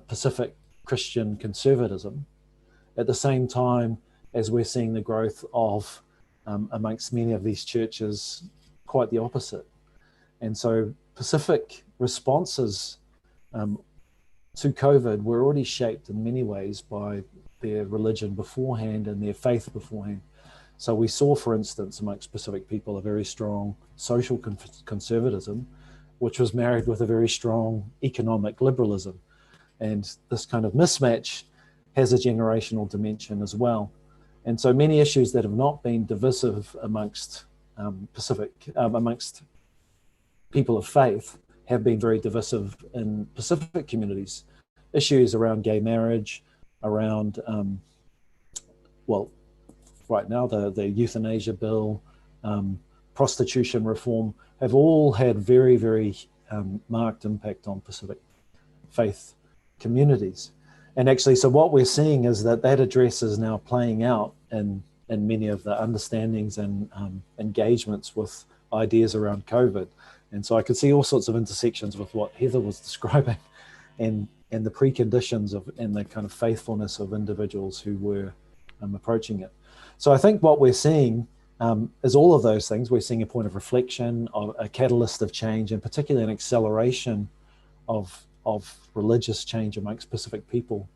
Pacific Christian conservatism, at the same time as we're seeing the growth of, amongst many of these churches, quite the opposite. And so Pacific responses to COVID were already shaped in many ways by their religion beforehand and their faith beforehand. So we saw, for instance, amongst Pacific people, a very strong social conservatism, which was married with a very strong economic liberalism. And this kind of mismatch has a generational dimension as well. And so many issues that have not been divisive amongst amongst people of faith have been very divisive in Pacific communities. Issues around gay marriage, around, right now the euthanasia bill, prostitution reform, have all had very, very marked impact on Pacific faith communities. And actually, so what we're seeing is that address is now playing out in many of the understandings and engagements with ideas around COVID. And so I could see all sorts of intersections with what Heather was describing and the preconditions of and the kind of faithfulness of individuals who were approaching it. So I think what we're seeing is all of those things. We're seeing a point of reflection, of a catalyst of change, and particularly an acceleration of religious change amongst Pacific people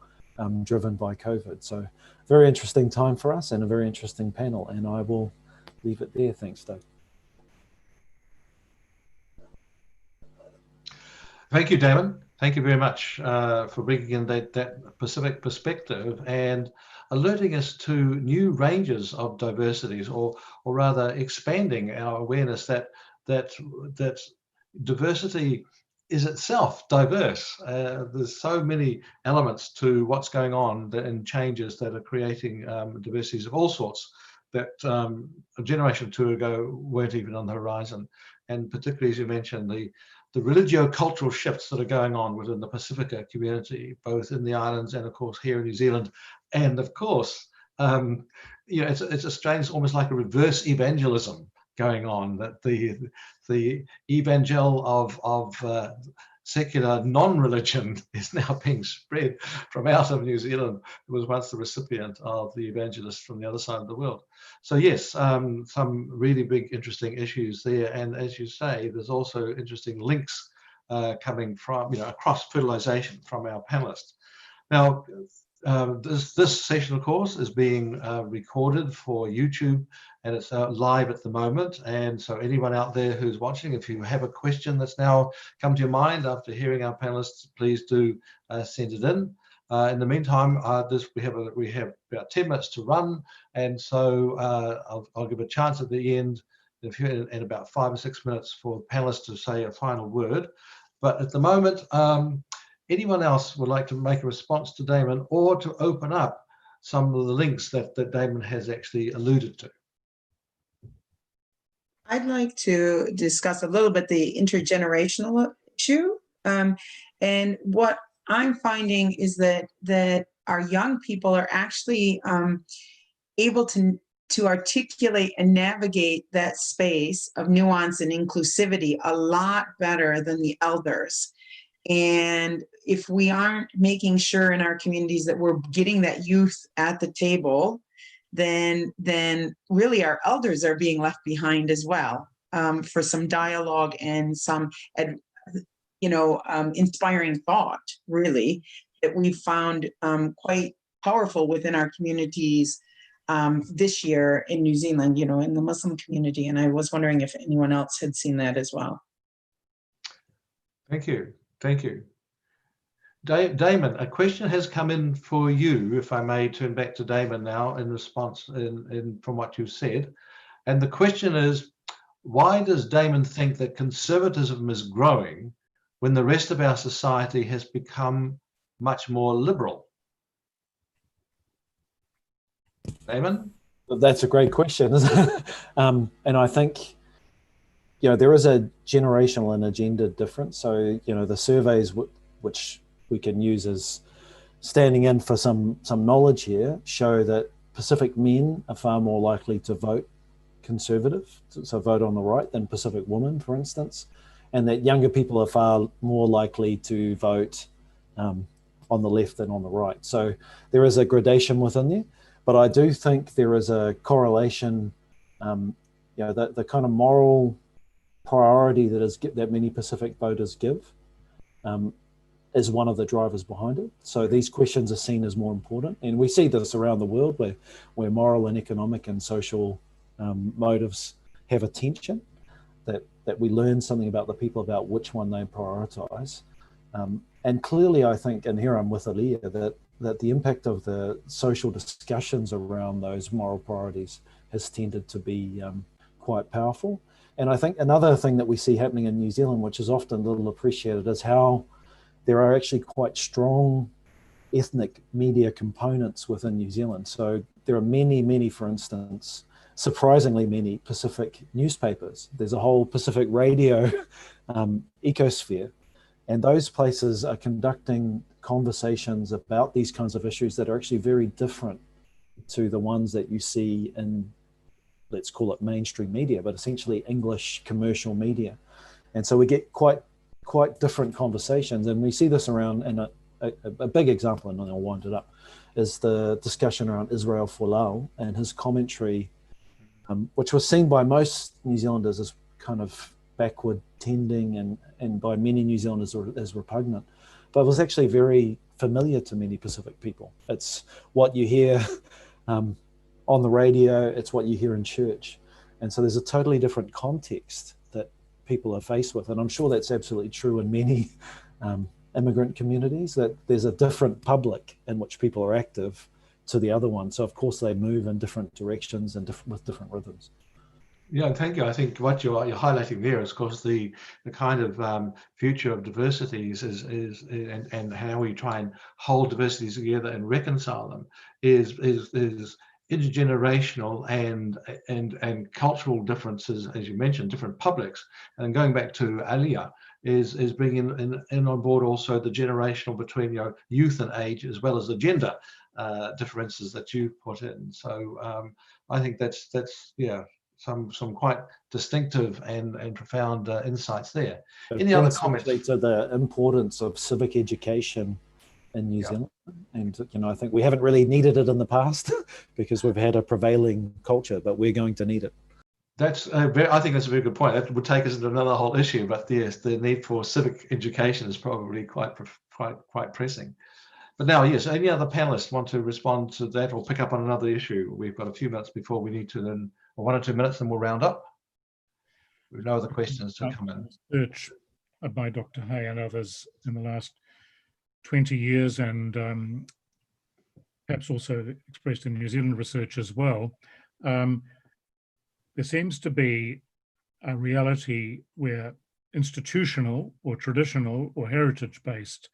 driven by COVID. So very interesting time for us and a very interesting panel, and I will leave it there. Thanks, Doug. Thank you, Damon. Thank you very much for bringing in that Pacific perspective and alerting us to new ranges of diversities, or rather expanding our awareness that diversity is itself diverse. There's so many elements to what's going on and changes that are creating diversities of all sorts that a generation or two ago weren't even on the horizon. And particularly, as you mentioned, the religio-cultural shifts that are going on within the Pacifica community, both in the islands and of course here in New Zealand. And of course, it's a strange, almost like a reverse evangelism going on, that the evangel of secular non-religion is now being spread from out of New Zealand, who was once the recipient of the evangelists from the other side of the world. So yes, some really big, interesting issues there. And as you say, there's also interesting links coming from, across fertilization from our panelists. Now, this session, of course, is being recorded for YouTube, and it's live at the moment. And so anyone out there who's watching, if you have a question that's now come to your mind after hearing our panelists, please do send it in. In the meantime, we have about 10 minutes to run, and so I'll give a chance at the end, in about 5 or 6 minutes, for panelists to say a final word. But at the moment, anyone else would like to make a response to Damon, or to open up some of the links that Damon has actually alluded to? I'd like to discuss a little bit the intergenerational issue. And what I'm finding is that our young people are actually able to articulate and navigate that space of nuance and inclusivity a lot better than the elders. And if we aren't making sure in our communities that we're getting that youth at the table, then really our elders are being left behind as well, for some dialogue and some inspiring thought, really, that we've found quite powerful within our communities this year in New Zealand, in the Muslim community. And I was wondering if anyone else had seen that as well. Thank you. Thank you. Damon, a question has come in for you, if I may turn back to Damon now in response from what you've said. And the question is, why does Damon think that conservatism is growing when the rest of our society has become much more liberal? Damon? That's a great question, isn't it? And I think, there is a generational and agenda difference. So, the surveys which we can use as standing in for some knowledge here show that Pacific men are far more likely to vote conservative, so vote on the right, than Pacific women, for instance, and that younger people are far more likely to vote on the left than on the right. So there is a gradation within there, but I do think there is a correlation, the kind of moral priority that many Pacific voters give is one of the drivers behind it. So these questions are seen as more important. And we see this around the world where moral and economic and social motives have a tension, that we learn something about the people about which one they prioritize. And clearly, I think, and here I'm with Aaliyah, that the impact of the social discussions around those moral priorities has tended to be quite powerful. And I think another thing that we see happening in New Zealand, which is often little appreciated, is how there are actually quite strong ethnic media components within New Zealand. So there are many, for instance, surprisingly many Pacific newspapers. There's a whole Pacific radio ecosphere. And those places are conducting conversations about these kinds of issues that are actually very different to the ones that you see in, let's call it mainstream media, but essentially English commercial media. And so we get quite different conversations. And we see this around, and a big example, and then I'll wind it up, is the discussion around Israel Folau and his commentary, which was seen by most New Zealanders as kind of backward tending and by many New Zealanders as repugnant, but was actually very familiar to many Pacific people. It's what you hear on the radio, it's what you hear in church. And so there's a totally different context that people are faced with. And I'm sure that's absolutely true in many immigrant communities, that there's a different public in which people are active to the other one. So of course they move in different directions and with different rhythms. Yeah, thank you. I think what you're highlighting there is, of course, the kind of future of diversities and how we try and hold diversities together and reconcile them is intergenerational and cultural differences, as you mentioned, different publics. And going back to Alia, is bringing in on board also the generational between youth and age, as well as the gender differences that you put in. So I think that's some quite distinctive and profound insights there. Any other comments? To the importance of civic education in New Zealand, and I think we haven't really needed it in the past because we've had a prevailing culture, but we're going to need it. I think that's a very good point. That would take us into another whole issue, but yes, the need for civic education is probably quite pressing. But now, yes, any other panelists want to respond to that or pick up on another issue? We've got a few minutes before we need to then, or 1 or 2 minutes, and we'll round up. We've no other questions to come in. Research by Dr. Hay and others in the last 20 years, and perhaps also expressed in New Zealand research as well, there seems to be a reality where institutional or traditional or heritage-based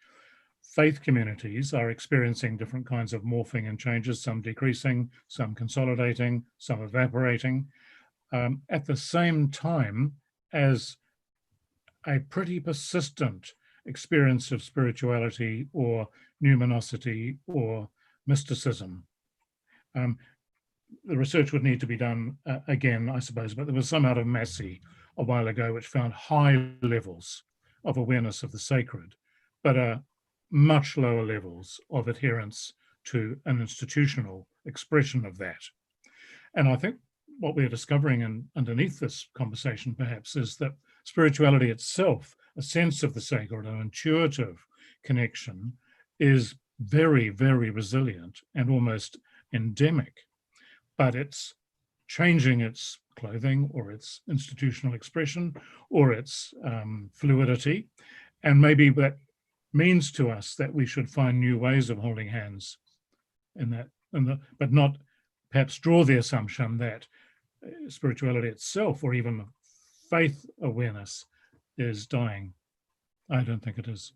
faith communities are experiencing different kinds of morphing and changes, some decreasing, some consolidating, some evaporating, at the same time as a pretty persistent experience of spirituality or numinosity or mysticism. The research would need to be done again, I suppose, but there was some out of Massey a while ago which found high levels of awareness of the sacred, but much lower levels of adherence to an institutional expression of that. And I think what we're discovering underneath this conversation perhaps is that spirituality itself, a sense of the sacred, an intuitive connection, is very, very resilient and almost endemic, but it's changing its clothing or its institutional expression or its fluidity. And maybe that means to us that we should find new ways of holding hands in that, but not perhaps draw the assumption that spirituality itself or even faith awareness is dying. I don't think it is.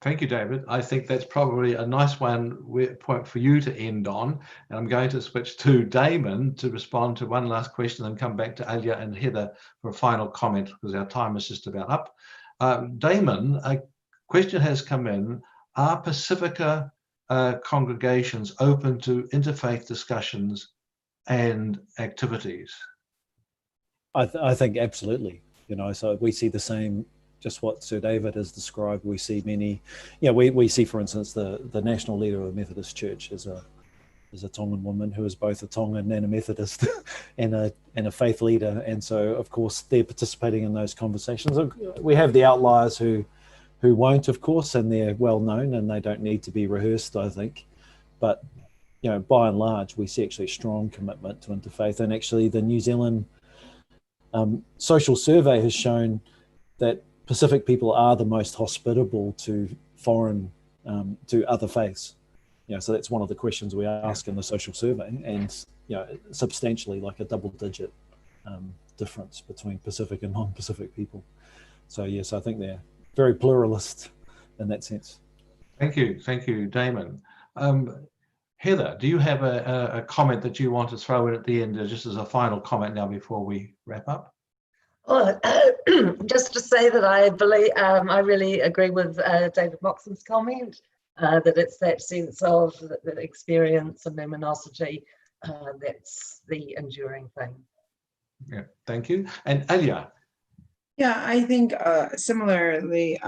Thank you, David. I think that's probably a nice point for you to end on. And I'm going to switch to Damon to respond to one last question and come back to Alia and Heather for a final comment because our time is just about up. Damon, a question has come in. Are Pacifica congregations open to interfaith discussions and activities? I think absolutely. So we see the same, just what Sir David has described. We see many, we see, for instance, the national leader of the Methodist Church is a Tongan woman who is both a Tongan and a Methodist and a faith leader. And so, of course, they're participating in those conversations. We have the outliers who won't, of course, and they're well known and they don't need to be rehearsed, I think. But, by and large, we see actually a strong commitment to interfaith. And actually the New Zealand social survey has shown that Pacific people are the most hospitable to foreign, to other faiths. So that's one of the questions we ask in the social survey, and substantially, like a double-digit difference between Pacific and non-Pacific people. So yes, I think they're very pluralist in that sense. Thank you, Damon. Heather, do you have a comment that you want to throw in at the end, just as a final comment now before we wrap up? Well, just to say that I believe I really agree with David Moxon's comment that it's that sense of the experience of luminosity that's the enduring thing. Yeah, thank you. And Alia? Yeah, I think similarly,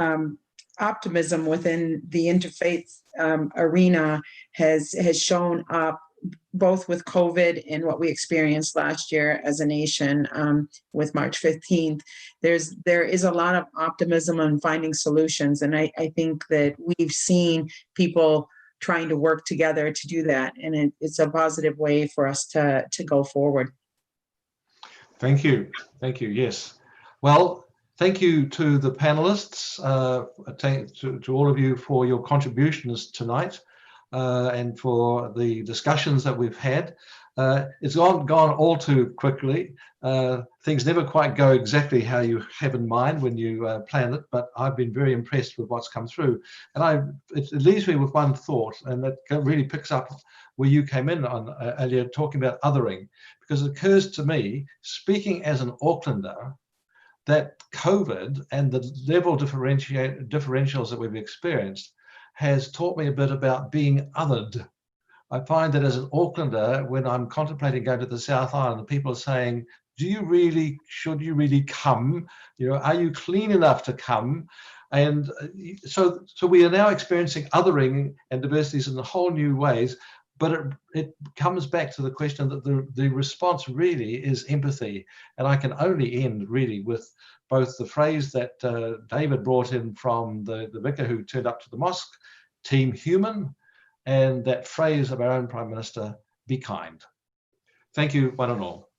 optimism within the interfaith arena has shown up both with COVID and what we experienced last year as a nation with March 15th, there is a lot of optimism on finding solutions. And I think that we've seen people trying to work together to do that. And it's a positive way for us to go forward. Thank you. Thank you. Yes. Well, thank you to the panelists, to all of you for your contributions tonight. And for the discussions that we've had. It's gone all too quickly. Things never quite go exactly how you have in mind when you plan it, but I've been very impressed with what's come through. And it leaves me with one thought, and that really picks up where you came in on earlier, talking about othering, because it occurs to me, speaking as an Aucklander, that COVID and the level differentials that we've experienced has taught me a bit about being othered. I find that as an Aucklander, when I'm contemplating going to the South Island, people are saying, should you really come? Are you clean enough to come? And so we are now experiencing othering and diversities in whole new ways, but it comes back to the question that the response really is empathy. And I can only end really with both the phrase that David brought in from the vicar who turned up to the mosque, team human, and that phrase of our own Prime Minister, be kind. Thank you, one and all.